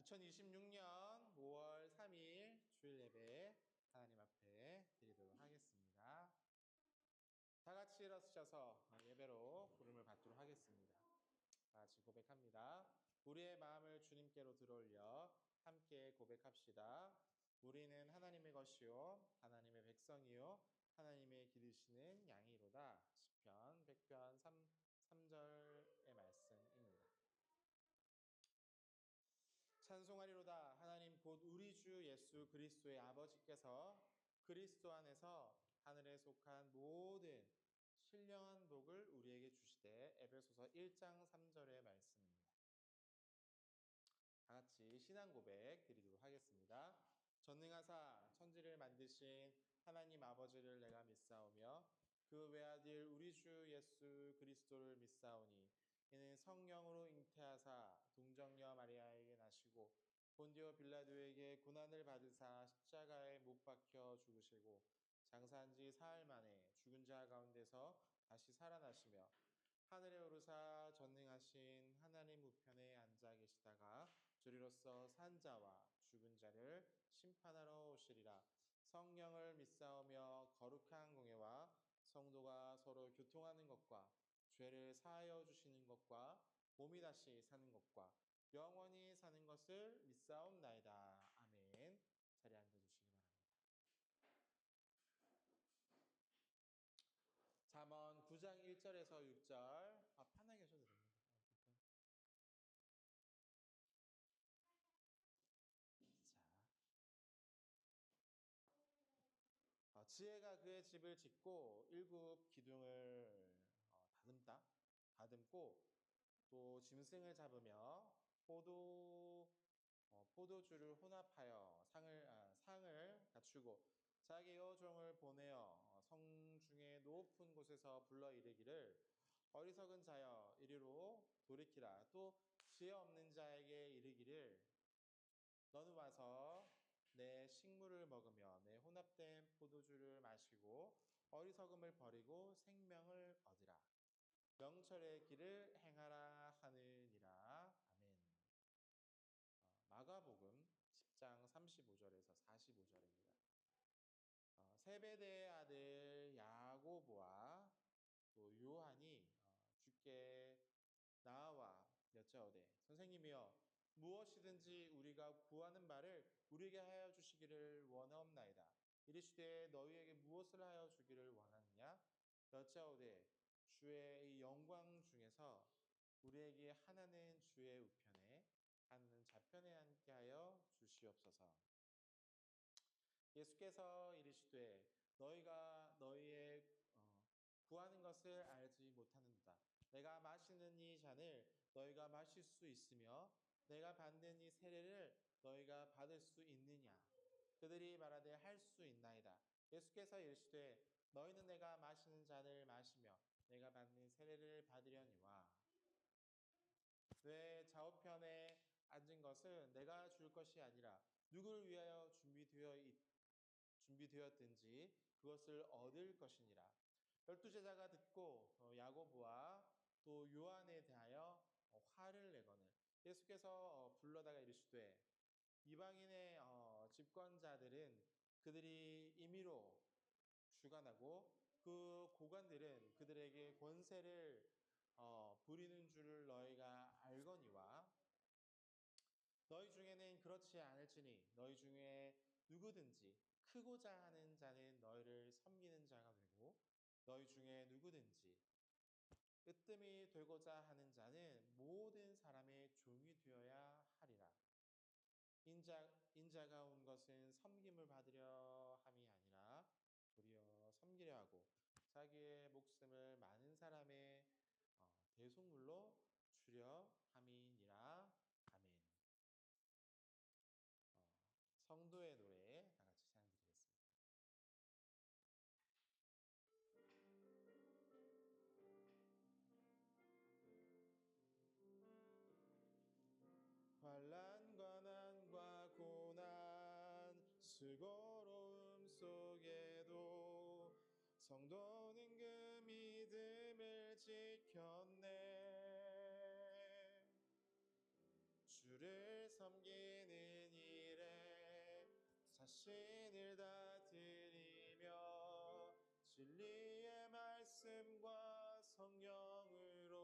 2026년 5월 3일 주일 예배 하나님 앞에 드리도록 하겠습니다. 다 같이 일어서셔서 예배로 부름을 받도록 하겠습니다. 다 같이 고백합니다. 우리의 마음을 주님께로 들어올려 함께 고백합시다. 우리는 하나님의 것이요 하나님의 백성이요 하나님의 기르시는 양이로다. 시편 100편 3절의 말씀입니다. 찬송하리로다. 하나님 곧 우리 주 예수 그리스도의 아버지께서 그리스도 안에서 하늘에 속한 모든 신령한 복을 우리에게 주시되. 에베소서 1장 3절의 말씀입니다. 다 같이 신앙 고백 드리도록 하겠습니다. 전능하사 천지를 만드신 하나님 아버지를 내가 믿사오며 그 외아들 우리 주 예수 그리스도를 믿사오니 이는 성령으로 잉태하사 동정녀 마리아에게 나시고 본디오 빌라도에게 고난을 받으사 십자가에 못 박혀 죽으시고 장사한 지 사흘 만에 죽은 자 가운데서 다시 살아나시며 하늘에 오르사 전능하신 하나님 우편에 앉아 계시다가 주리로서 산 자와 죽은 자를 심판하러 오시리라. 성령을 믿사오며 거룩한 공예와 성도가 서로 교통하는 것과 죄를 사하여 주시는 것과 몸이 다시 사는 것과 영원히 사는 것을 믿사옵나이다. 아멘. 자리에 앉아주시기 바랍니다. 잠언 9장 1절에서 6절 편하게 하셔도 됩니다. 지혜가 그의 집을 짓고 일곱 기둥을 다듬고 또 짐승을 잡으며 포도주를 혼합하여 상을 갖추고 자기 여종을 보내어 성 중에 높은 곳에서 불러 이르기를 어리석은 자여 이리로 돌이키라. 또 지혜 없는 자에게 이르기를 너는 와서 내 식물을 먹으며 내 혼합된 포도주를 마시고 어리석음을 버리고 생명을 얻으라. 명철의 길을 행하라 하느니라. 아멘. 마가복음 10장 35절에서 45절입니다. 세베대의 아들 야고보와 또 요한이 주께 나와 여짜오되 선생님이여 무엇이든지 우리가 구하는 바를 우리에게 하여 주시기를 원하옵나이다. 이르시되 너희에게 무엇을 하여 주기를 원하느냐? 여짜오되 주의 이 영광 중에서 우리에게 하나는 주의 우편에 하나는 좌편에 앉게 하여 주시옵소서. 예수께서 이르시되 너희가 너희의 구하는 것을 알지 못하는도다. 내가 마시는 이 잔을 너희가 마실 수 있으며 내가 받는 이 세례를 너희가 받을 수 있느냐? 그들이 말하되 할 수 있나이다. 예수께서 이르시되 너희는 내가 마시는 잔을 마시며 내가 받는 세례를 받으려니와 내 좌우편에 앉은 것은 내가 줄 것이 아니라 누구를 위하여 준비되었든지 그것을 얻을 것이니라. 12제자가 듣고 야고보와 또 요한에 대하여 화를 내거늘 예수께서 불러다가 이르시되 이방인의 집권자들은 그들이 임의로 주관하고 그 고관들은 그들에게 권세를 부리는 줄을 너희가 알거니와 너희 중에는 그렇지 않을지니 너희 중에 누구든지 크고자 하는 자는 너희를 섬기는 자가 되고 너희 중에 누구든지 으뜸이 되고자 하는 자는 모든 사람의 종이 되어야 하리라. 인자가 온 것은 섬김을 받으려 함이 아니라 도리어 섬기려 하고 자기의 목숨을 많은 사람의 대속물로 주려 함이니라. 아멘. 성도의 노래 다 같이 찬양 드리겠습니다. 환난과 난과 고난 수고로움 속에도 성도는 그 믿음을 지켰네. 주를 섬기는 자신을 다 드리며 진리의 말씀과 성령으로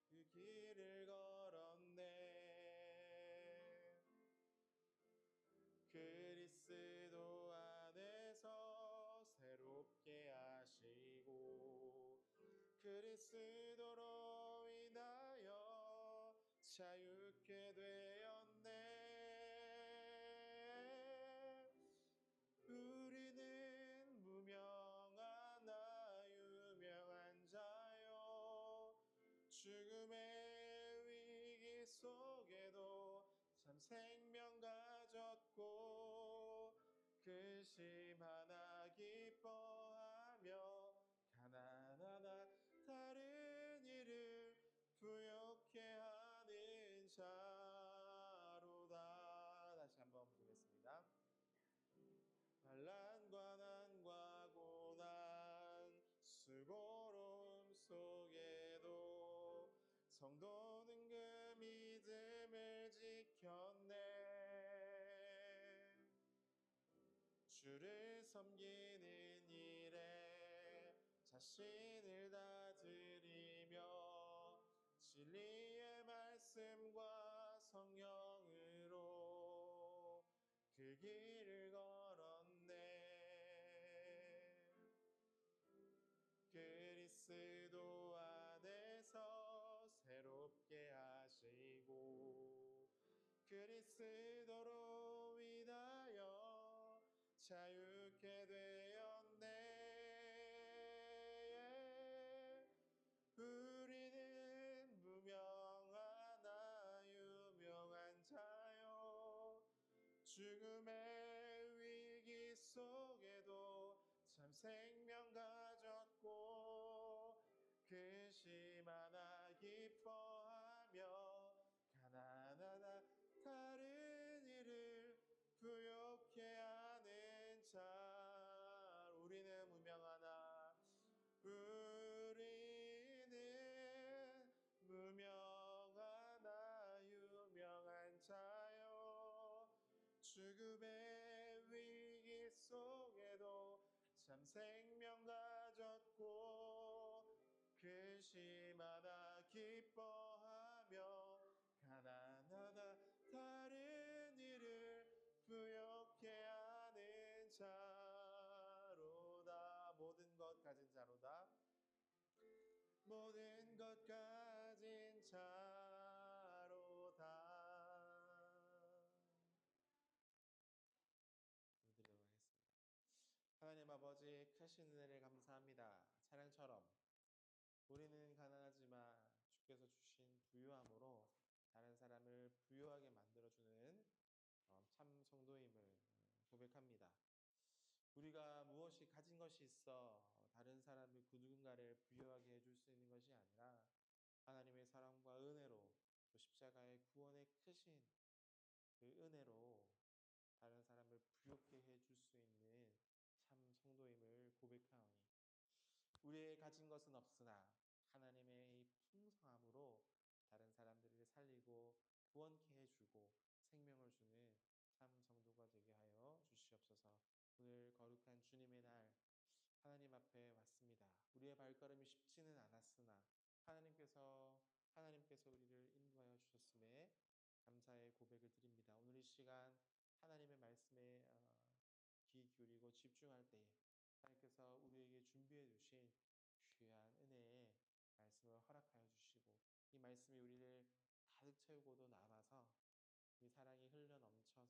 그 길을 걸었네. 그리스도 안에서 새롭게 하시고 그리스도로 인하여 자유케 되었네. 우리는 무명하나 유명한 자요 죽음의 위기 속에도 참 생명 가졌고 근심 하나 기뻐하며 가난하나 다른 이를 부욕해 하는 자로다. 다시 한번 보겠습니다. 환난과 난과 고난 수고로움 속에도 성도는 그 믿음을 지켰네. 주를 섬기는 일에 자신을 다 드리며 진리의 말씀과 성령으로 그 길을 걸었네. 그리스도 안에서 새롭게 하시고 그리스도로 인하여 자유케 되었네. 우리는 무명하나 유명한 자요 죽음의 위기 속에도 참 생명 가졌고 근심 하나 기뻐하며 가난하나 다른 이를 부욕해 하는 자. 우리는 무명하나 우리는 무명하나 유명한 자요 죽음의 위기 속에도 참 생명 가졌고 근심 하나 기뻐하며 가난하다 다른 이를 부욕해 하는 자로다. 모든 것 가진 자로다. 모든 것 가진 자로다. 기도드리도록 하겠습니다. 하나님 아버지 크신 은혜를 감사합니다. 찬양처럼 우리는 가난하지만 주께서 주신 부유함으로 다른 사람을 부유하게 만들어주는 참 성도임을 고백합니다. 우리가 무엇이 가진 것이 있어 다른 사람을 그 누군가를 부유하게 해줄 수 있는 것이 아니라 하나님의 사랑과 은혜로 또 십자가의 구원의 크신 그 은혜로 다른 사람을 부유하게 해줄 수 있는 참 성도임을 고백하오니 우리의 가진 것은 없으나 하나님의 이 풍성함으로 다른 사람들을 살리고 구원케 해주고 생명을 주는 참 성도가 되게 하여 주시옵소서. 오늘 거룩한 주님의 날 하나님 앞에 왔습니다. 우리의 발걸음이 쉽지는 않았으나 하나님께서 우리를 인도하여 주셨음에 감사의 고백을 드립니다. 오늘 이 시간 하나님의 말씀에 귀 기울이고 집중할 때에 하나님께서 우리에게 준비해 주신 귀한 은혜의 말씀을 허락하여 주시고 이 말씀이 우리를 가득 채우고도 남아서 이 사랑이 흘러 넘쳐서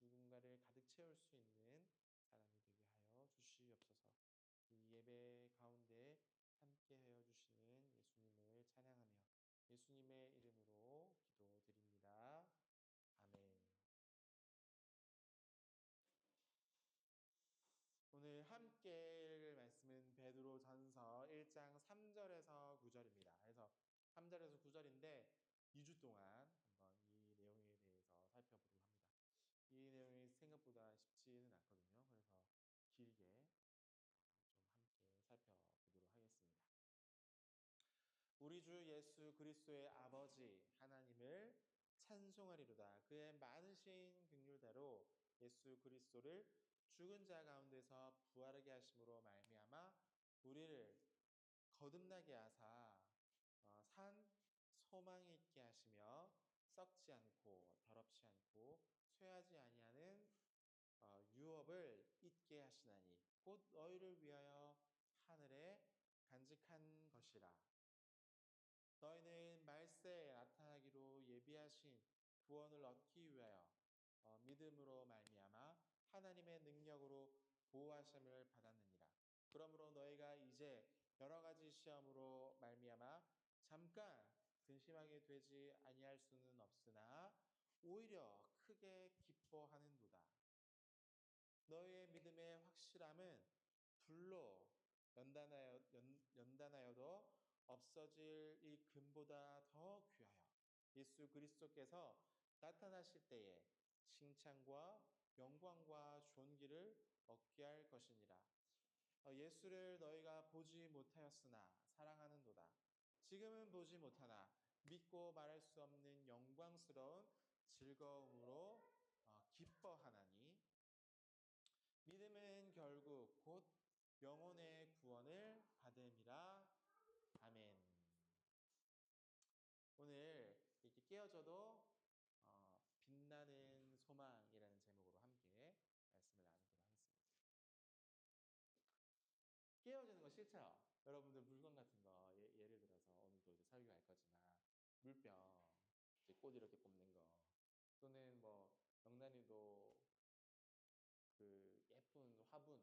누군가를 가득 채울 수 있는 사람이 되게 하여 주시옵소서. 이 예배 가운데 함께하여 주시는 예수님을 찬양하며 예수님의 이름으로 기도드립니다. 아멘. 오늘 함께 읽을 말씀은 베드로전서 1장 3절에서 9절입니다. 그래서 3절에서 9절인데 2주 동안 한번 이 내용에 대해서 살펴보려고 합니다. 이 내용이 생각보다 쉽지는 않거든요. 그래서 길게 좀 함께 살펴보도록 하겠습니다. 우리 주 예수 그리스도의 아버지 하나님을 찬송하리로다. 그의 많으신 긍휼대로 예수 그리스도를 죽은 자 가운데서 부활하게 하심으로 말미암아 우리를 거듭나게 하사 산 소망이 있게 하시며 썩지 않고 더럽지 않고 쇠하지 아니하는 유업을 잊게 하시나니 곧 너희를 위하여 하늘에 간직한 것이라. 너희는 말세에 나타나기로 예비하신 구원을 얻기 위하여 믿음으로 말미암아 하나님의 능력으로 보호하심을 받았느니라. 그러므로 너희가 이제 여러 가지 시험으로 말미암아 잠깐 근심하게 되지 아니할 수는 없으나 오히려 크게 기뻐하는도다. 너희의 믿음의 확실함은 불로 연단하여도 없어질 이 금보다 더 귀하여 예수 그리스도께서 나타나실 때에 칭찬과 영광과 존귀를 얻게 할 것이니라. 예수를 너희가 보지 못하였으나 사랑하는도다. 지금은 보지 못하나 믿고 말할 수 없는 영광스러운 즐거움으로 기뻐하나니 믿음은 결국 곧 영혼의 구원을 받음이라. 아멘. 오늘 이렇게 깨어져도 빛나는 소망이라는 제목으로 함께 말씀을 나누도록 하겠습니다. 깨어지는 거 싫죠? 여러분들 물건 같은 거 예를 들어서 오늘도 이제 설교할 거지만 물병, 이제 꽃 이렇게 꼽는 거, 또는 뭐 영란이도 그 예쁜 화분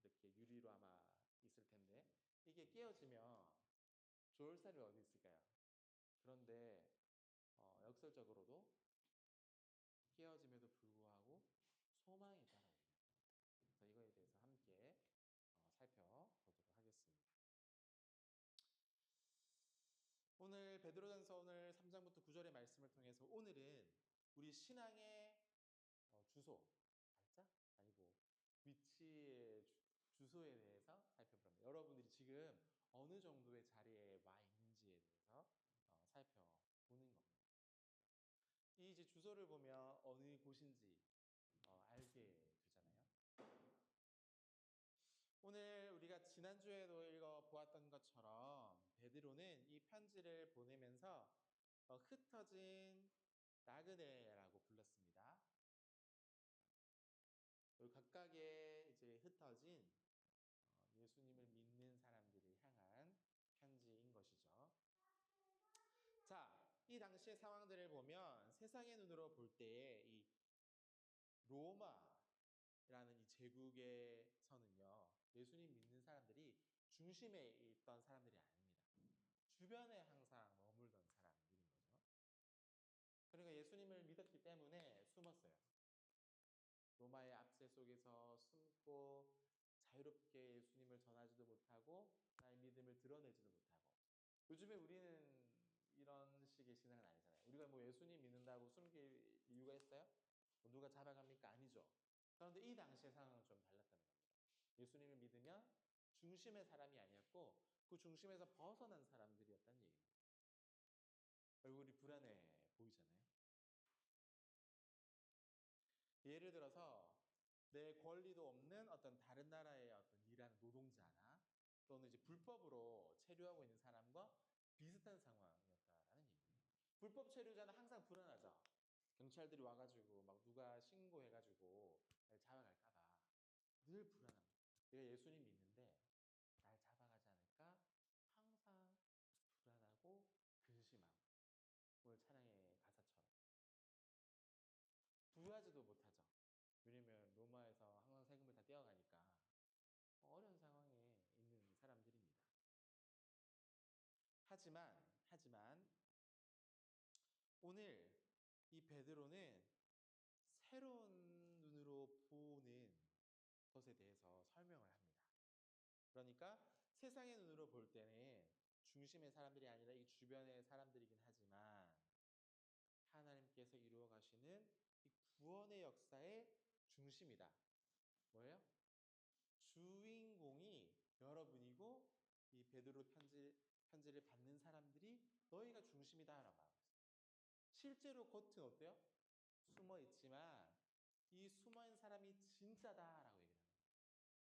이렇게 유리로 아마 있을 텐데 이게 깨어지면 좋을 살이 어디 있을까요? 그런데 역설적으로도 깨어짐에도 불구하고 소망이 따라옵니다. 그래서 이거에 대해서 함께 살펴보도록 하겠습니다. 오늘 베드로전서 오늘 3장부터 9절의 말씀을 통해서 오늘은 우리 신앙의 주소, 발자? 아니고 위치의 주소에 대해서 살펴봅니다. 여러분들이 지금 어느 정도의 자리에 와 있는지에 대해서 살펴보는 겁니다. 이 이제 주소를 보면 어느 곳인지 알게 되잖아요. 오늘 우리가 지난주에도 읽어보았던 것처럼 베드로는 이 편지를 보내면서 흩어진 나그네라고 불렀습니다. 각각의 이제 흩어진 예수님을 믿는 사람들을 향한 편지인 것이죠. 자, 이 당시의 상황들을 보면 세상의 눈으로 볼 때에 이 로마라는 이 제국에서는요, 예수님 믿는 사람들이 중심에 있던 사람들이 아닙니다. 주변에 항상 머물던 사람들인 거죠. 그러니까 예수님을 믿었기 때문에 숨었어요. 로마의 압제 속에서 숨고 자유롭게 예수님을 전하지도 못하고 나의 믿음을 드러내지도 못하고. 요즘에 우리는 이런 식의 신앙은 아니잖아요. 우리가 뭐 예수님 믿는다고 숨길 이유가 있어요? 뭐 누가 잡아갑니까? 아니죠. 그런데 이 당시의 상황은 좀 달랐다는 겁니다. 예수님을 믿으면 중심의 사람이 아니었고 그 중심에서 벗어난 사람들이었다는 얘기입니다. 얼굴이 불안해 보이잖아요. 예를 들어서 내 권리도 없는 어떤 다른 나라의 어떤 일하는 노동자나 또는 이제 불법으로 체류하고 있는 사람과 비슷한 상황이었다라는 얘기예요. 불법 체류자는 항상 불안하죠. 경찰들이 와가지고 막 누가 신고해가지고 날 잡아갈까봐 늘 불안합니다. 내가 예수님 믿는데 날 잡아가지 않을까 항상 불안하고 근심하고 오늘 찬양의 가사처럼 부유하지도 못하죠. 왜냐면 로마에서 항상 세금을 다 떼어가니까 어려운 상황에 있는 사람들입니다. 하지만 오늘 이 베드로는 새로운 눈으로 보는 것에 대해서 설명을 합니다. 그러니까 세상의 눈으로 볼 때는 중심의 사람들이 아니라 이 주변의 사람들이긴 하지만 하나님께서 이루어 가시는 이 구원의 역사의 중심이다. 뭐예요? 주인공이 여러분이고 이 베드로 편지를 받는 사람들이 너희가 중심이다라고 말하고 있어요. 실제로 겉은 어때요? 숨어 있지만 이 숨어있는 사람이 진짜다라고 얘기를 합니다.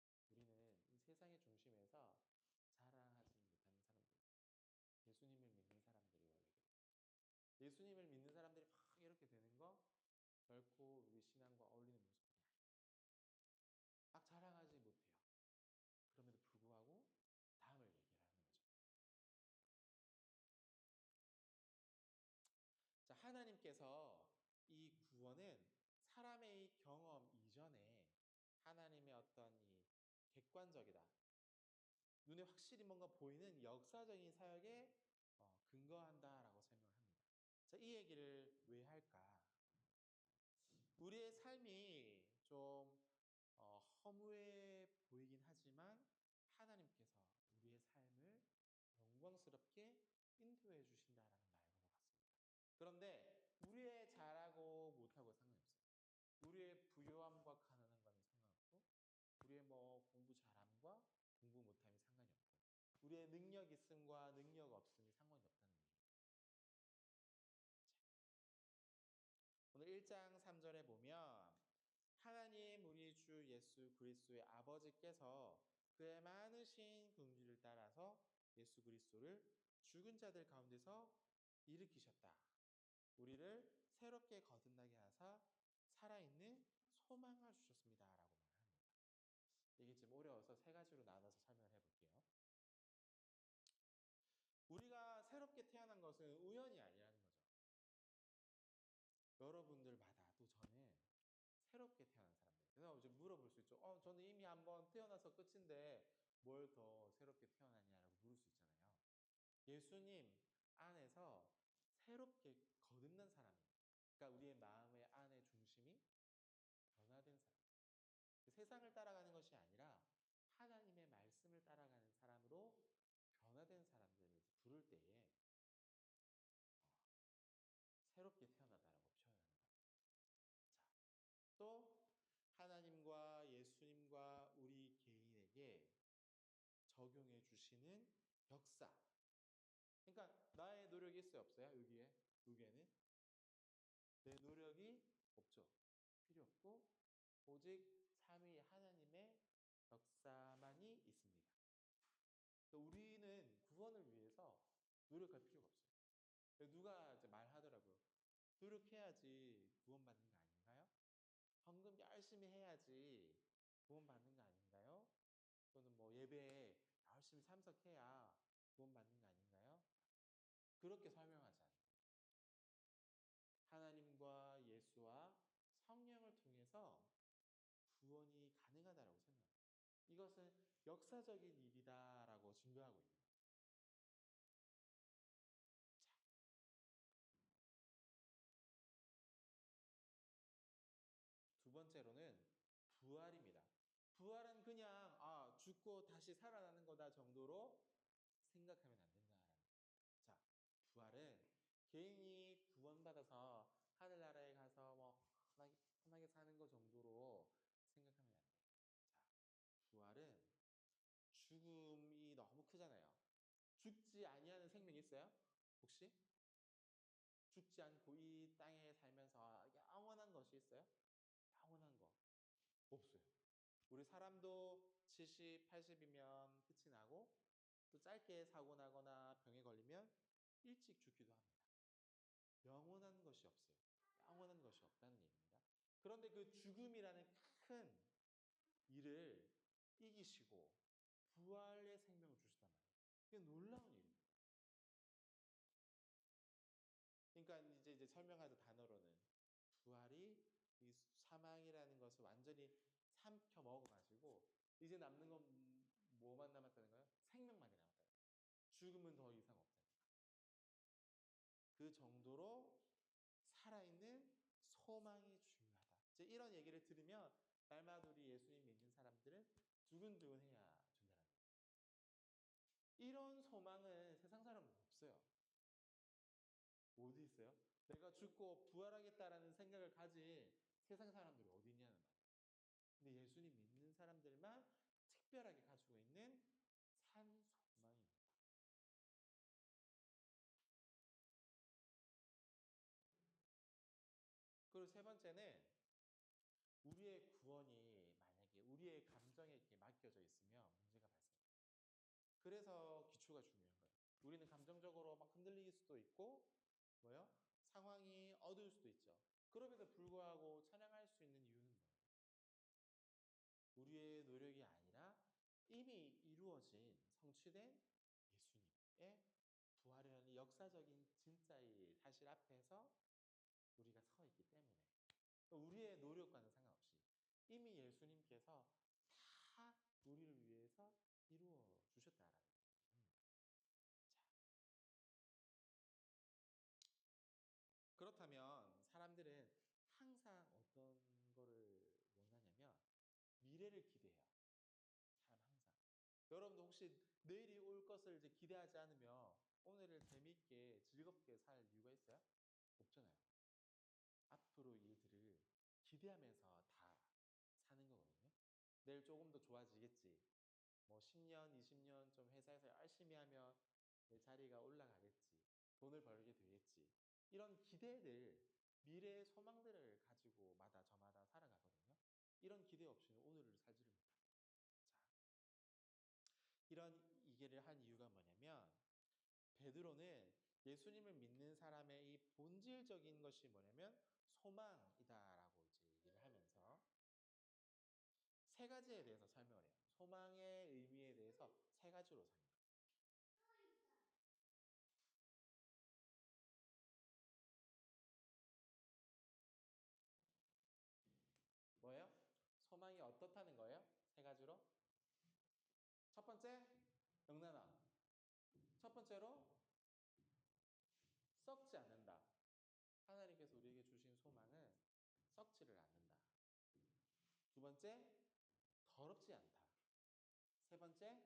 자, 우리는 이 세상의 중심에서 자랑하지 못하는 사람들, 예수님을 믿는 사람들이라고 얘기합니다. 예수님을 믿는 사람들이 막 이렇게 되는 거 결코 우리 신앙과 어울리는 모습이 아닙니다. 막 자랑하지 못해요. 그럼에도 불구하고 다음을 얘기를 하는 거죠. 자, 하나님께서 이 구원은 사람의 경험 이전에 하나님의 어떤 이 객관적이다, 눈에 확실히 뭔가 보이는 역사적인 사역에 근거한다라고 설명을 합니다. 자, 이 얘기를 왜 할까? 우리의 삶이 좀 허무해 보이긴 하지만 하나님께서 우리의 삶을 영광스럽게 인도해 주신다라는 말과 같습니다. 그런데 우리의 잘하고 못하고 상관이 없어요. 우리의 부요함과 가난함과는 상관없고, 우리의 뭐 공부 잘함과 공부 못함이 상관이 없고, 우리의 능력 있음과 능력 없음이 상관이 없다는 얘기예요. 자, 오늘 1장 3절에 보면 하나님 우리 주 예수 그리스도의 아버지께서 그의 많으신 긍휼을 따라서 예수 그리스도를 죽은 자들 가운데서 일으키셨다. 우리를 새롭게 거듭나게 하사 살아있는 소망을 주셨습니다. 라고 말을 합니다. 이게 좀 어려워서 세 가지로 나눠서 설명을 해볼게요. 우리가 새롭게 태어난 것은 우연이 아니라는 거죠. 여러분들마다 또 저는 새롭게 태어난 사람들. 그래서 이제 물어볼 수 있죠. 저는 이미 한번 태어나서 끝인데 뭘 더 새롭게 태어났냐라고 물을 수 있잖아요. 예수님 안에서 새롭게 거듭난 사람입니다. 그러니까 우리의 마음의 안의 중심이 변화된 사람. 세상을 따라가는 것이 아니라 하나님의 말씀을 따라가는 사람으로 변화된 사람들을 부를 때에 새롭게 태어나다라고 표현하는 거예요. 자, 또 하나님과 예수님과 우리 개인에게 적용해 주시는 역사. 그러니까 나의 노력이 있어요, 없어요? 여기에는 내 노력이 없죠. 필요 없고 오직 삼위 하나님의 역사만이 있습니다. 우리는 구원을 위해서 노력할 필요가 없어요. 누가 이제 말하더라고요. 노력해야지 구원받는 거 아닌가요? 헌금 열심히 해야지 구원받는 거 아닌가요? 또는 뭐 예배에 열심히 참석해야 구원받는 거 아닌가요? 그렇게 설명하지 않아요. 하나님과 예수와 성령을 통해서 구원이 가능하다라고 설명합니다. 이것은 역사적인 일이다라고 증거하고 있는 거예요. 자, 두 번째로는 부활입니다. 부활은 그냥 죽고 다시 살아나는 거다 정도로 생각하면 안 된다라는 거예요. 자, 부활은 개인이 구원받아서 하늘나라에 가서 뭐 편하게 사는 것 정도로 생각하면 안 돼요. 자, 부활은 죽음이 너무 크잖아요. 죽지 아니하는 생명이 있어요? 혹시? 죽지 않고 이 땅에 살면서 영원한 것이 있어요? 영원한 거 없어요. 우리 사람도 70, 80이면 끝이 나고 또 짧게 사고 나거나 병에 걸리면 일찍 죽기도 합니다. 영원한 것이 없어요. 영원한 것이 없다는 얘기입니다. 그런데 그 죽음이라는 큰 일을 이기시고 부활의 생명을 주셨단 말이에요. 이게 놀라운 일입니다. 그러니까 이제 설명하자 단어로는 부활이 이 사망이라는 것을 완전히 삼켜 먹어가지고 이제 남는 건 뭐만 남았다는 거예요? 생명만이 남았다는 거예요. 죽음은 더 이상 없다는 거예요. 그 정도로 살아있는 소망이 중요하다. 이제 이런 얘기를 들으면 날마다 우리 예수님 믿는 사람들은 두근두근해야 된다는 거예요. 이런 소망은 세상 사람은 없어요. 어디 있어요? 내가 죽고 부활하겠다라는 생각을 가진 세상 사람들이 어디 있냐는 말이에요. 근데 예수님 믿는 사람들만 특별하게 가지고 있는 산 소망입니다. 그리고 세 번째는 우리의 구원이 만약에 우리의 감정에 이렇게 맡겨져 있으면 문제가 발생해요. 그래서 기초가 중요한 거예요. 우리는 감정적으로 막 흔들릴 수도 있고, 뭐요? 상황이 어두울 수도 있죠. 그럼에도 불구하고 찬양할 수 있는 이유는 뭐예요? 우리의 노력이 아니라 이미 이루어진 성취된 예수님의 부활의 역사적인 진짜의 사실 앞에서 우리가 서 있기 때문에 우리의 노력과는 상관없이 이미 예수님께서 다 우리를 위해서 이루어 주셨다라는 거예요. 그렇다면 사람들은 항상 어떤 거를 원하냐면 미래를 기대해요. 사람 항상. 여러분도 혹시 내일이 올 것을 이제 기대하지 않으면 오늘을 재미있게 즐겁게 살 이유가 있어요? 없잖아요. 앞으로 일들을 기대하면서 다 사는 거거든요. 내일 조금 더 좋아지겠지. 뭐 10년, 20년 좀 회사에서 열심히 하면 내 자리가 올라가겠지. 돈을 벌게 되겠지. 이런 기대들, 미래의 소망들을 가지고 마다 저마다 살아가거든요. 이런 기대 없이는 오늘을 살지를 못합니다. 자, 이런 얘기를 한 이유가 뭐냐면 베드로는 예수님을 믿는 사람의 이 본질적인 것이 뭐냐면 소망이다라고 이제 얘기를 하면서 세 가지에 대해서 설명을 해요. 소망의 의미에 대해서 세 가지로 설명해요. 뭐예요? 소망이 어떻다는 거예요? 세 가지로. 첫 번째, 영란아. 첫 번째로 썩지 않는다. 하나님께서 우리에게 주신 소망은 썩지를 않는다. 두 번째, 더럽지 않다. 세 번째,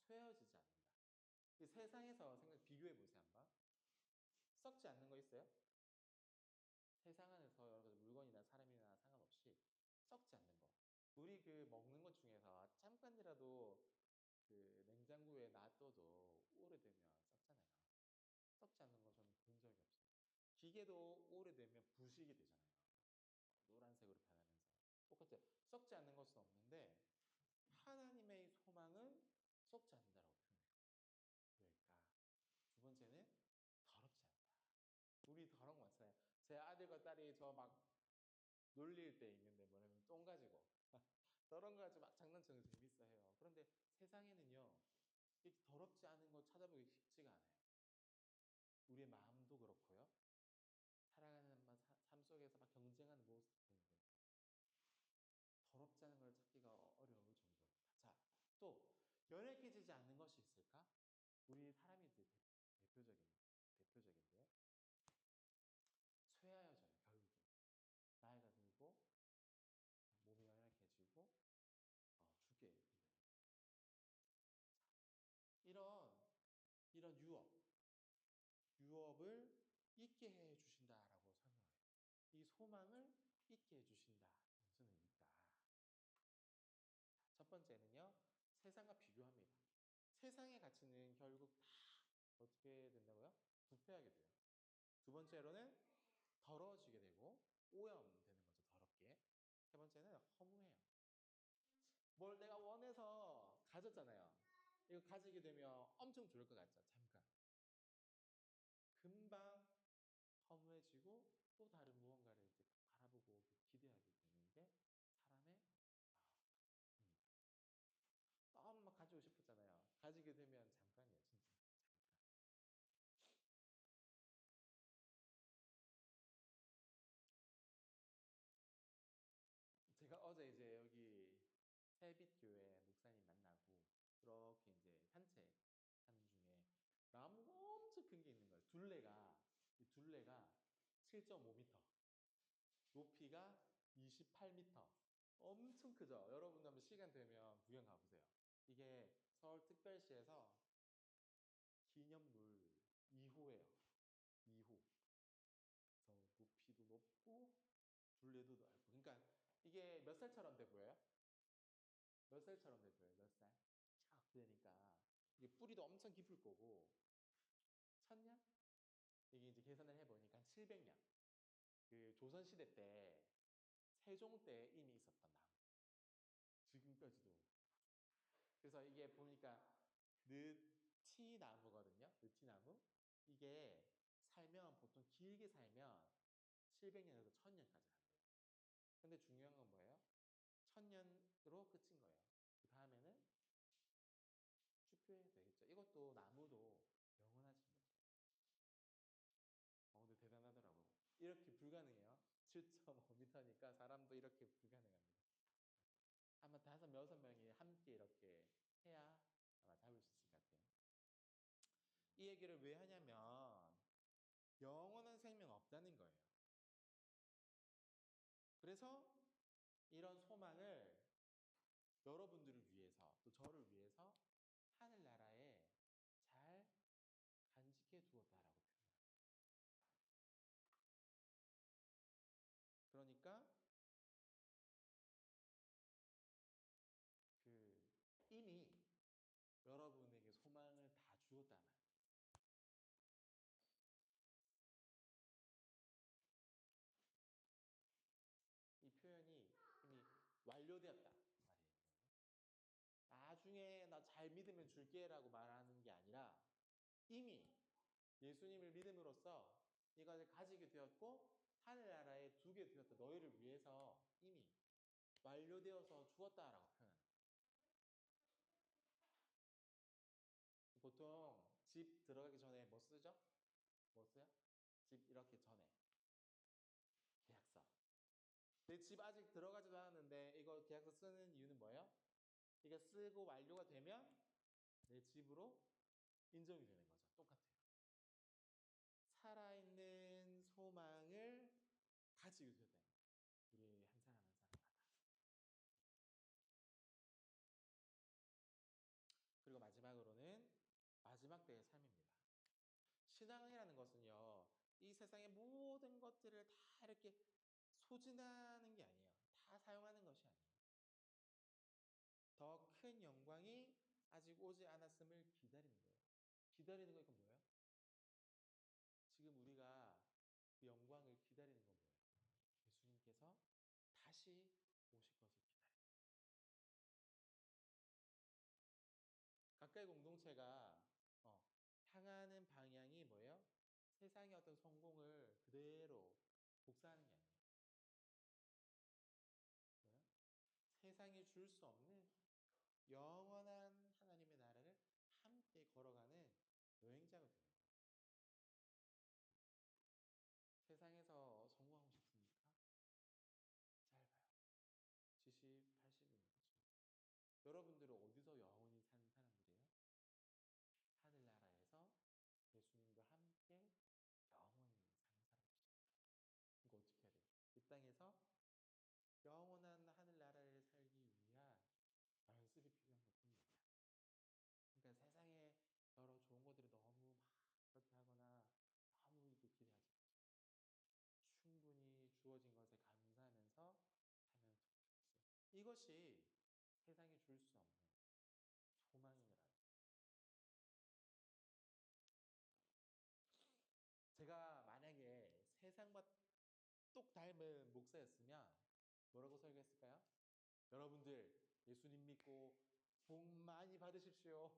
쇠어지지 않는다. 이 세상에서 생각 비교해 보세요 한번. 썩지 않는 거 있어요? 세상 안에서 여러 가지 물건이나 사람이나 상관없이 썩지 않는 거. 우리 그 먹는 것 중에서 잠깐이라도 그 냉장고에 놔둬도 오래되면 썩잖아요. 썩지 않는 거 저는 본 적이 없어요. 기계도 오래되면 부식이 되잖아요. 노란색으로 변하면서. 똑같아요. 썩지 않는 것은 없는데 하나님의 소망은 썩지 않는다라고 표현해요. 왜일까? 두 번째는 더럽지 않다. 우리 더러운 거 많잖아요. 제 아들과 딸이 저 막 놀릴 때 있는데 뭐냐면 똥 가지고 더러운 거 가지고 막 장난치는 거 재밌어 해요. 그런데 세상에는요, 이렇게 더럽지 않은 거 찾아보기 쉽지가 않아요. 우리의 마음도 그렇고요. 살아가는 삶 속에서 막 경쟁하는 모습도 그렇고 더럽지 않은 걸 찾기가 어려울 정도입니다. 자, 또 열에 끼지지 않는 것이 있을까? 우리 사람이 대표적인데 쇠하여져요. 결국에 나이가 들고 몸이 연약해지고 죽게 돼요. 이런 이런 유업을 있게 해 주신다라고 설명해요. 이 소망을 있게 해 주신다. 무슨 의미일까? 첫 번째는요, 세상과 비교합니다. 세상의 가치는 결국 다 어떻게 된다고요? 부패하게 돼요. 두 번째로는 더러워지게 되고 오염되는 거죠, 더럽게. 세 번째는 허무해요. 뭘 내가 원해서 가졌잖아요. 이거 가지게 되면 엄청 좋을 것 같죠, 잠깐. 금방 허무해지고 또 다른 무언가를 이렇게 바라보고 기대하게 되는 게 사람의 마음입니다. 너무 막 가지고 싶었잖아요. 가지게 되면 잠깐이에요, 진짜. 잠깐. 제가 어제 이제 여기 새빛교회 목사님 만나고 그렇게 이제 산책하는 중에 나무가 엄청 큰 게 있는 거예요. 이 둘레가 7.5m, 높이가 28m. 엄청 크죠? 여러분도 한번 시간 되면 구경 가보세요. 이게 서울특별시에서 기념물 2호예요. 2호. 그래서 높이도 높고 둘레도 넓고. 그러니까 이게 몇 살처럼 돼 보여요? 몇 살처럼 돼 보여요? 몇 살? 쫙 되니까 이게 뿌리도 엄청 깊을 거고 1000년? 이게 이제 계산을 해보니까 700년. 그 조선시대 때 세종 때 이미 있었던 나무. 지금까지도. 그래서 이게 보니까 느티나무거든요. 느티나무. 이게 살면 보통 길게 살면 700년에서 1000년까지 간대요. 근데 중요한 건 뭐예요? 1000년으로 끝인 거예요. 그 다음에는 축소해야 되겠죠. 이것도 나무도 영원하지 못해요. 근데 대단하더라고요. 이렇게 불가능해요. 7.5m니까 사람도 이렇게 불가능합니다. 아마 5-6명이 함께 이렇게 해야 아마 잡을 수 있을 것 같아요. 이 얘기를 왜 하냐면 영원한 생명 없다는 거예요. 그래서 이런 소망을 여러분들을 위해서 또 저를 위해서 하늘나라에 잘 간직해 두었다라고 표현합니다. 그러니까 이미 여러분에게 소망을 다 주었다는 거예요. 이 표현이 이미 완료되었다 말이에요. 나중에 나 잘 믿으면 줄게라고 말하는 게 아니라 이미 예수님을 믿음으로써 이것을 가지게 되었고 하늘나라에 두게 되었다. 너희를 위해서 이미 완료되어서 주었다라고 표현합니다. 보통 집 들어가기 전에 뭐 쓰죠? 뭐 써요? 집 이렇게 전에 계약서. 내 집 아직 들어가지도 않았는데 이거 계약서 쓰는 이유는 뭐예요? 이게 쓰고 완료가 되면 내 집으로 인정이 되는 거죠. 똑같아요. 살아있는 소망을 가지게 되었다. 우리 한 사람 한 사람마다. 그리고 마지막으로는 마지막 때의 삶입니다. 신앙이라는 것은요, 이 세상의 모든 것들을 다 이렇게 소진하는 게 아니에요. 다 사용하는 것이 아니에요. 더 큰 영광이 아직 오지 않았음을 기다리는 거예요. 기다리는 거 이건 뭐예요? 지금 우리가 그 영광을 기다리는 건 뭐예요? 예수님께서 다시 오실 것을 기다립니다. 각각의 공동체가 향하는 방향이 뭐예요? 세상의 어떤 성공을 그대로 복사하는 게 아니에요. 뭐예요? 세상이 줄 수 없는 영원한 하나님의 나라를 함께 걸어가는 여행자가 되는 거예요. 세상에서 성공하고 싶습니까? 짧아요. 70, 80이면 그렇죠. 여러분들은 어디서 영원히 사는 사람들이에요? 하늘나라에서 예수님과 함께 영원히 사는 사람들이죠. 이거 어떻게 해야 돼요? 이 땅에서 영원한 하늘나라를 살기 위한 연습이 필요한 것뿐입니다. 그러니까 세상에 여러 좋은 것들이 너무 막 그렇게 하거나 너무 이렇게 기대하지 마세요. 충분히 주어진 것에 감사하면서 살면 좋겠어요. 이것이 세상이 줄 수 없는 소망이라는. 제가 만약에 세상과 똑 닮은 목사였으면 뭐라고 설교했을까요? 여러분들 예수님 믿고 복 많이 받으십시오.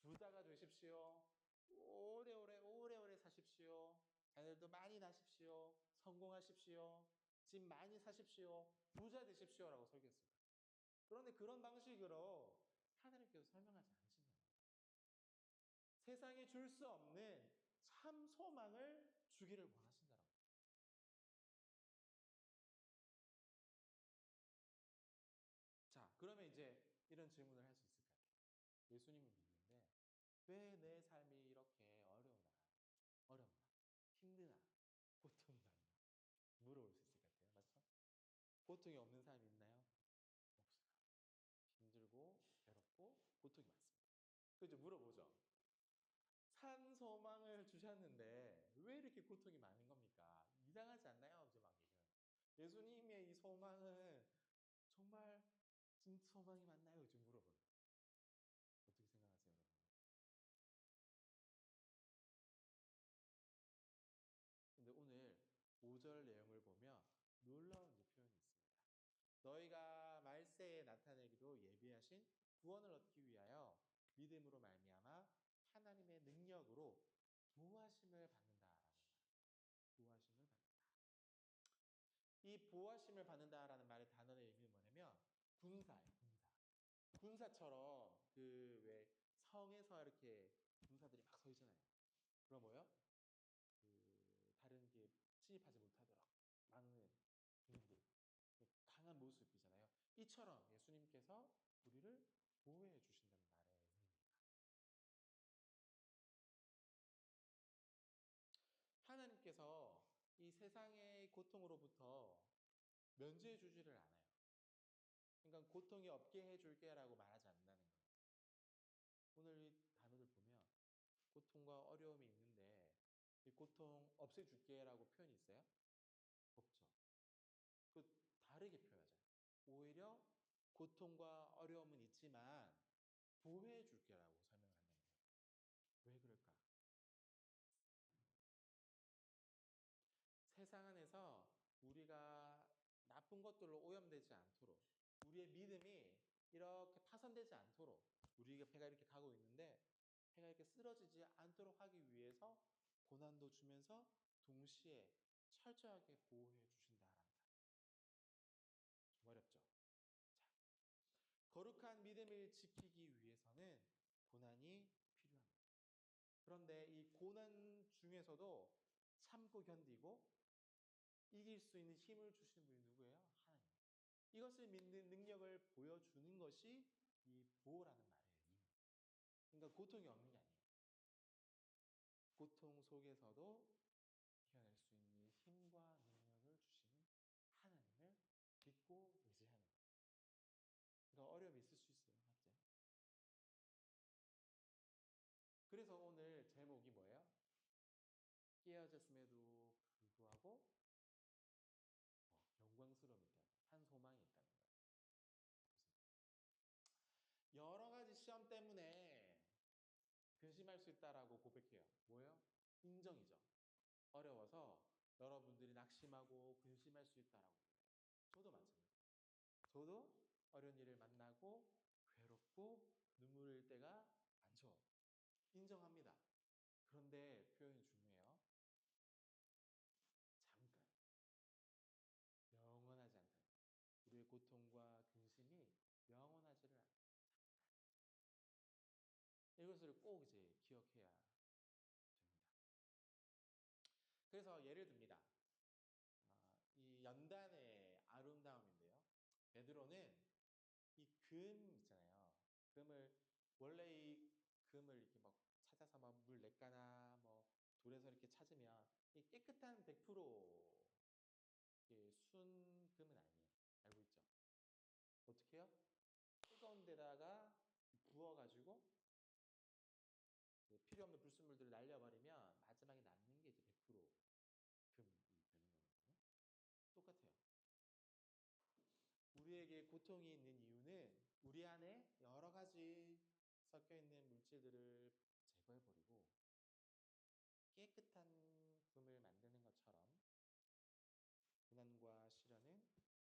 부자가 되십시오. 오래오래 사십시오. 자녀들도 많이 낳으십시오. 성공하십시오. 집 많이 사십시오. 부자 되십시오라고 설교했습니다. 그런데 그런 방식으로 하나님께서 설명하지 않으신다는 거예요. 세상이 줄 수 없는 참 소망을 주기를 원하신다는 거예요. 자, 그러면 이제 이런 질문을 할 수 있을 것 같아요. 예수님을 믿는데 왜 내 삶이 이렇게 어렵나, 힘드나, 고통이 많나 물어볼 수 있을 것 같아요. 맞죠? 고통이 없는 사람이 있나요? 없어요. 힘들고 괴롭고 고통이 많습니다. 그래서 물어보죠. 산 소망을 주셨는데 왜 이렇게 고통이 많은 겁니까? 이상하지 않나요? 이제 막 얘기하는. 예수님의 이 소망은 정말 진짜 소망이 맞나요? 이제 물어봐요. 어떻게 생각하세요, 여러분? 근데 오늘 5절 내용을 놀라운 이 표현이 있습니다. 너희가 말세에 나타내기로 예비하신 구원을 얻기 위하여 믿음으로 말미암아 하나님의 능력으로 보호하심을 받는다라는 보호하심을 받는다. 이 보호하심을 받는다라는 말의 단어의 의미는 뭐냐면 군사예요, 군사. 군사처럼 그 왜 성에서 이렇게 군사들이 막 서 있잖아요. 그럼 뭐요? 그 다른 게 침입하지 못하도록 막는 군인들 강한 모습이잖아요. 이처럼 예수님께서 우리를 보호해 주신다는 말의 의미입니다. 하나님께서 이 세상의 고통으로부터 면제해 주지를 않아요. 그러니까 고통이 없게 해줄게라고 말하지 않는다는 거예요. 오늘 이 단어를 보면 고통과 어려움이 있는데 이 고통 없애줄게라고 표현이 있어요? 없죠. 그 다르게 표현하잖아요. 오히려 고통과 어려움은 있지만 보호해 줄게라고 설명을 한다는 거예요. 왜 그럴까? 세상 안에서 우리가 나쁜 것들로 오염되지 않도록 우리의 믿음이 이렇게 파손되지 않도록 우리가 배가 이렇게 가고 있는데 배가 이렇게 쓰러지지 않도록 하기 위해서 고난도 주면서 동시에 철저하게 보호해 주신다라는 말. 좀 어렵죠? 자, 거룩한 믿음을 지키기 위해서는 고난이 필요합니다. 그런데 이 고난 중에서도 참고 견디고 이길 수 있는 힘을 주시는 분이 누구예요? 하나님. 이것을 믿는 능력을 보여주는 것이 이 보호라는 말의 의미입니다. 그러니까 고통이 없는 게 아니에요. 고통 속에서도 이겨낼 수 있는 힘과 능력을 주시는 하나님을 믿고 의지하는 거예요. 그러니까 어려움이 있을 수 있어요. 맞죠? 그래서 오늘 제목이 뭐예요? 깨어졌음에도 불구하고 영광스러움이 있다는 거예요. 한 소망이 있다는 거예요. 여러 가지 시험 때문에 근심할 수 있다라고 고백해요. 뭐예요? 인정이죠. 어려워서 여러분들이 낙심하고 근심할 수 있다라고. 저도 마찬가지예요. 저도 어려운 일을 만나고 괴롭고 눈물 흘릴 때가 많죠. 인정합니다. 그런데 표현이 중요해요. 잠깐. 영원하지 않다. 우리의 고통과 근심이 영원하지를 않다. 이것을 꼭 이제 기억해야 됩니다. 그래서 예를 듭니다. 이 연단의 아름다움인데요. 베드로는 이 금 있잖아요. 금을 원래 이 금을 이렇게 막 찾아서 막 물 냇가나 뭐 돌에서 이렇게 찾으면 이 깨끗한 100% 순 금은 아니에요. 알고 있죠? 어떻게 해요? 뜨거운 데다가 부어가지고 그 필요 없는 불순물들을 날려버리면 마지막에 남는 게 이제 100% 금이 되는 거거든요. 똑같아요. 우리에게 고통이 있는 이유는 우리 안에 여러 가지 섞여 있는 물질들을 제거해버리고 깨끗한 금을 만드는 것처럼 고난과 시련은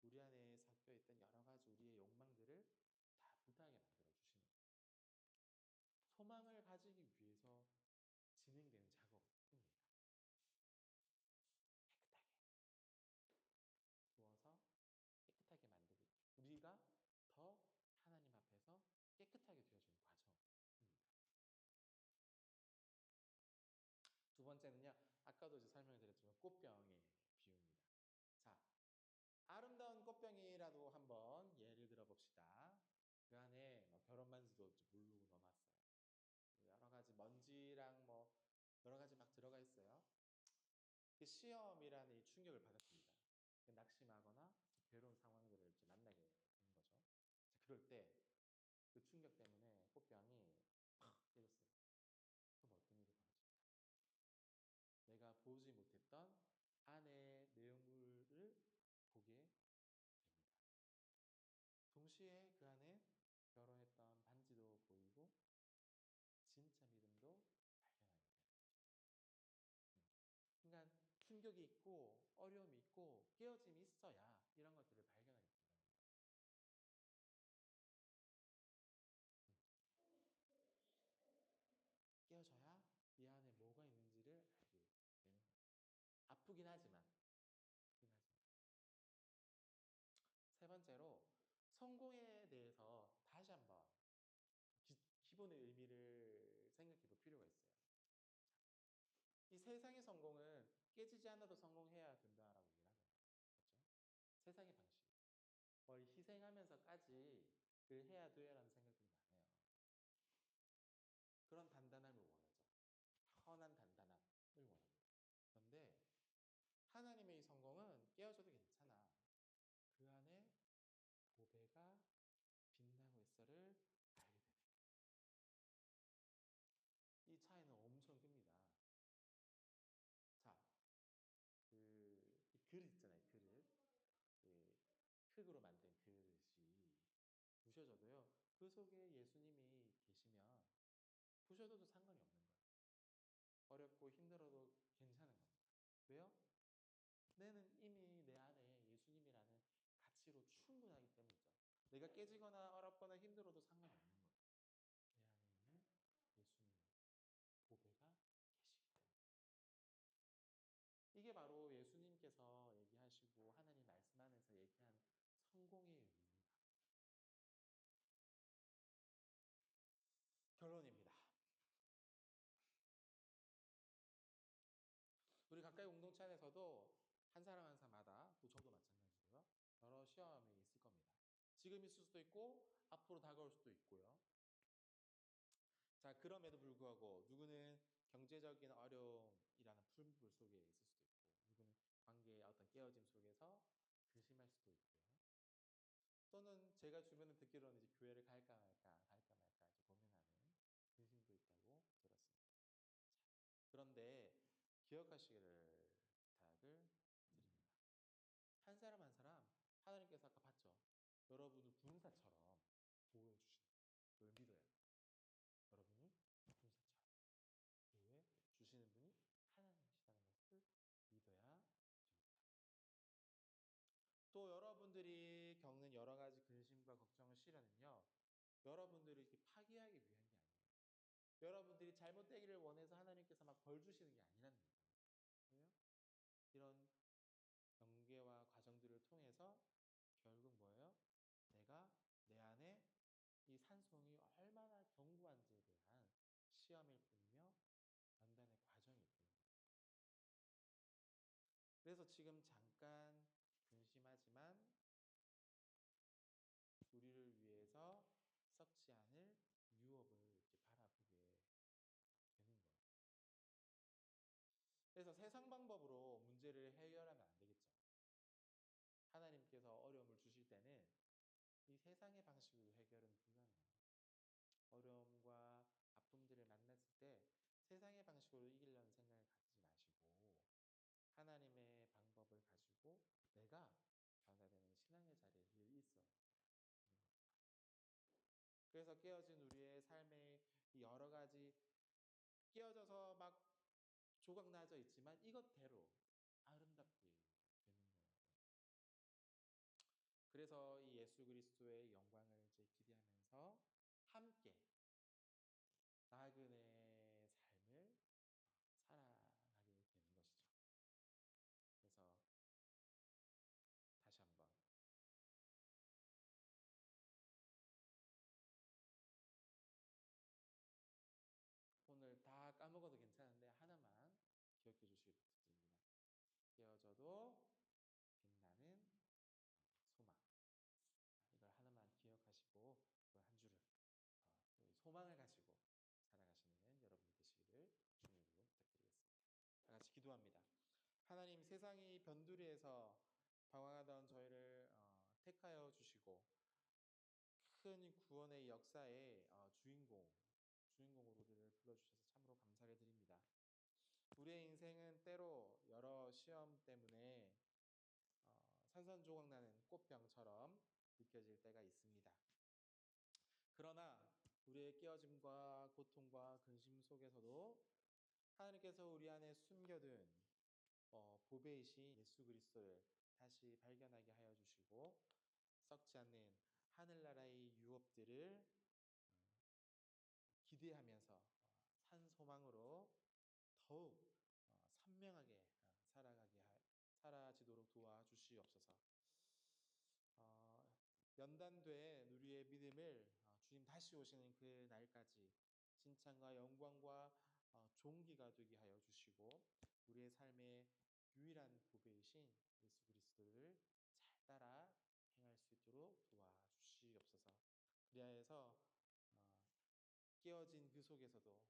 우리 안에 섞여 있던 여러 가지 우리의 욕망들을 다 불타게 만들어 주시는 거예요. 소망을 가지기 위해서 진행되는 작업뿐입니다. 깨끗하게 부어서 깨끗하게 만들고 우리가 더 하나님 앞에서 깨끗하게 되어지는 과정입니다. 두 번째는요, 아까도 이제 설명을 드렸지만 꽃병의 비유입니다. 자, 아름다운 꽃병이라도 한번 예를 들어 봅시다. 그 안에 뭐 결혼 반지도 물로 넣어놨어요. 여러 가지 먼지랑 뭐 여러 가지 막 들어가 있어요. 시험이라는 이 충격을 받았습니다. 낙심하거나 괴로운 상황들을 이제 만나게 되는 거죠. 자, 그럴 때 그 충격 때문에 꽃병이 팍 깨졌어요. 그럼 어떤 일이 벌어집니까? 내가 보지 못했던 안의 내용물을 보게 됩니다. 동시에 그 안에 결혼했던 반지도 보이고 진짜 믿음도 발견하게 되는 거죠. 그러니까 충격이 있고 어려움이 있고 깨어짐이 있어야 이런 것들을 발견하게 된다는 거예요. 깨어져야 이 안에 뭐가 있는지를 알게 되는 거예요. 아프긴 하지만, 아프긴 하지만. 세 번째로 성공에 대해서 다시 한번 기본의 의미를 생각해 볼 필요가 있어요. 이 세상의 성공은 깨지지 않아도 성공해야 된다라고 얘기를 하잖아요. 그렇죠? 세상의 방식. 뭘 희생하면서까지를 해야 돼라는 생각들이 많아요. 그런 단단함을 원하죠. 선한 단단함을 원합니다. 그런데 하나님의 이 성공은 깨어져도 괜찮아. 그 안에 보배가 빛나고 있어를 알게 되는 거예요. 이 차이는 엄청 큽니다. 자, 이 그릇 있잖아요. 그릇. 흙으로 만든 그릇이 부셔져도요. 그 속에 예수님이 계시면 부셔져도 상관이 없는 거예요. 어렵고 힘들어도 괜찮은 겁니다. 왜요? 내는 이미 내 안에 예수님이라는 가치로 충분하기 때문이죠. 내가 깨지거나 어렵거나 힘들어도 상관이 없는 거예요. 내 안에 있는 예수님, 보배가 계시기 때문에. 이게 바로 예수님께서 얘기하시고 하나님 말씀하면서 얘기한 성공의 의미입니다. 결론입니다. 우리 가까이 공동체 안에서도 한 사람 한 사람마다, 또 저도 마찬가지고요. 여러 시험이 있을 겁니다. 지금 있을 수도 있고 앞으로 다가올 수도 있고요. 자, 그럼에도 불구하고 누구는 경제적인 어려움이라는 풀물 속에 있을 수도 있고, 누구는 관계의 어떤 깨어짐 속에서 근심할 수도 있고요. 또는 제가 주변에 듣기로는 이제 교회를 갈까 말까 이제 고민하는 근심도 있다고 들었습니다. 자, 그런데 기억하시기를 부탁을 드립니다. 한 사람 한 사람 하나님께서 아까 봤죠? 여러분을 군사처럼 보호해 주시는 걸 믿어야 돼요. 여러분이 군사처럼 보호해 주시는 분이 하나님이시라는 것을 믿어야 됩니다. 또 여러분들이 겪는 여러 가지 근심과 걱정을 시련은요, 여러분들을 이렇게 파괴하기 위한 게 아니에요. 여러분들이 잘못되기를 원해서 하나님께서 막 벌 주시는 게 아니라는 거예요. 왜요? 이런 경계와 과정들을 통해서 결국 뭐예요? 내가 내 안에 이 산송이 얼마나 견고한지에 대한 시험일 뿐이며 연단의 과정일 뿐입니다. 그래서 지금 잠깐 근심하지만 우리를 위해서 썩지 않을 유업을 이렇게 바라보게 되는 거예요. 그래서 세상 방법으로 문제를 해결하면 안 되겠죠. 하나님께서 어려움을 주실 때는 이 세상의 방식으로 해결은 불가능합니다. 어려움과 아픔들을 만났을 때 세상의 방식으로 이기려는 생각을 갖지 마시고 하나님의 방법을 가지고 내가 변화되는 신앙의 자리에 늘 있어야 되는 겁니다. 그래서 깨어진 우리의 삶의 여러 가지 깨어져서 막 조각 나져 있지만 이것대로 아름답게 되는 거예요. 그래서 이 예수 그리스도의 영광을 이제 기대하면서 함께 나그네의 삶을 살아가게 되는 것이죠. 그래서 다시 한번 오늘 다 까먹어도 괜찮은데 하나만 기억해 주시길 부탁드립니다. 깨어져도 빛나는 소망. 이걸 하나만 기억하시고 그 한 주를 소망을 가지고 살아가시는 여러분 되시기를 주님으로 부탁드리겠습니다. 다 같이 기도합니다. 하나님, 세상이 변두리에서 방황하던 저희를 택하여 주시고 큰 구원의 역사의 주인공으로 우리를 불러주셔서 참으로 감사를 드립니다. 우리의 인생은 때로 여러 시험 때문에 산산조각 나는 꽃병처럼 느껴질 때가 있습니다. 그러나 우리의 깨어짐과 고통과 근심 속에서도 하나님께서 우리 안에 숨겨둔 보배이신 예수 그리스도를 다시 발견하게 하여 주시고 썩지 않는 하늘나라의 유업들을 기대하면서 산 소망으로 더욱 선명하게 살아지도록 도와주시옵소서. 연단된 우리의 믿음을 주님 다시 오시는 그 날까지 칭찬과 영광과 존귀가 되게 하여 주시고 우리의 삶의 유일한 보배이신 예수 그리스도를 잘 따라 행할 수 있도록 도와주시옵소서. 그리하여서 깨어진 그 속에서도